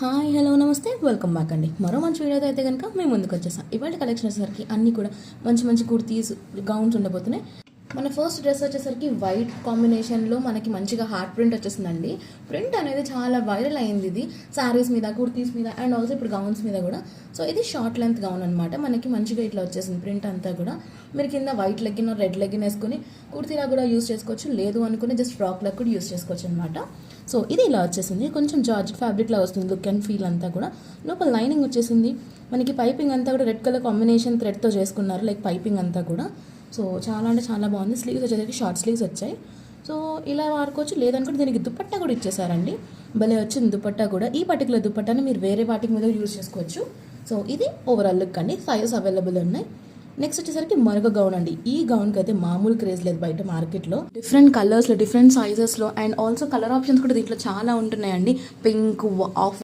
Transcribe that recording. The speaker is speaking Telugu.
హాయ్ హలో నమస్తే వెల్కమ్ బ్యాక్ అండి. మరో మంచి వీడియోతో అయితే కనుక మేము ముందుకు వచ్చేసాం. ఇవాళ కలెక్షన్ వచ్చేసరికి అన్నీ కూడా మంచి మంచి కుర్తీస్, గౌన్స్ ఉండబోతున్నాయి. మన ఫస్ట్ డ్రెస్ వచ్చేసరికి వైట్ కాంబినేషన్లో మనకి మంచిగా హార్ట్ ప్రింట్ వచ్చేసిందండి. ప్రింట్ అనేది చాలా వైరల్ అయింది. ఇది శారీస్ మీద, కుర్తీస్ మీద అండ్ ఆల్సో ఇప్పుడు గౌన్స్ మీద కూడా. సో ఇది షార్ట్ లెంత్ గౌన్ అనమాట. మనకి మంచిగా ఇట్లా వచ్చేసింది ప్రింట్ అంతా కూడా. మీరు కింద వైట్ లెగ్గిన్, రెడ్ లెగ్గిన్ వేసుకొని కుర్తీలా కూడా యూస్ చేసుకోవచ్చు. లేదు అనుకుని జస్ట్ ఫ్రాక్ లాగా కూడా యూస్ చేసుకోవచ్చు అనమాట. సో ఇది ఇలా వచ్చేసింది. కొంచెం జార్జ్ ఫ్యాబ్రిక్లా వస్తుంది. లుక్ అండ్ ఫీల్ అంతా కూడా. లోపల లైనింగ్ వచ్చేసింది. మనకి పైపింగ్ అంతా కూడా రెడ్ కలర్ కాంబినేషన్ థ్రెడ్తో చేసుకున్నారు, లైక్ పైపింగ్ అంతా కూడా. సో చాలా అంటే చాలా బాగుంది. స్లీవ్స్ వచ్చేసరికి షార్ట్ స్లీవ్స్ వచ్చాయి. సో ఇలా వాడుకోవచ్చు. లేదనుకుంటే దీనికి దుపట్టా కూడా ఇచ్చేసారండి. భలే వచ్చింది దుపట్టా కూడా. ఈ పర్టికులర్ దుపట్టాని మీరు వేరే వాటికి మీద యూజ్ చేసుకోవచ్చు. సో ఇది ఓవరాల్ లుక్ అండి. సైజెస్ అవైలబుల్ ఉన్నాయి. నెక్స్ట్ వచ్చేసరికి మరొక గౌన్ అండి. ఈ గౌన్కి అయితే మామూలు క్రేజ్ లేదు బయట మార్కెట్లో. డిఫరెంట్ కలర్స్లో, డిఫరెంట్ సైజెస్లో అండ్ ఆల్సో కలర్ ఆప్షన్స్ కూడా దీంట్లో చాలా ఉంటున్నాయండి. Pink, of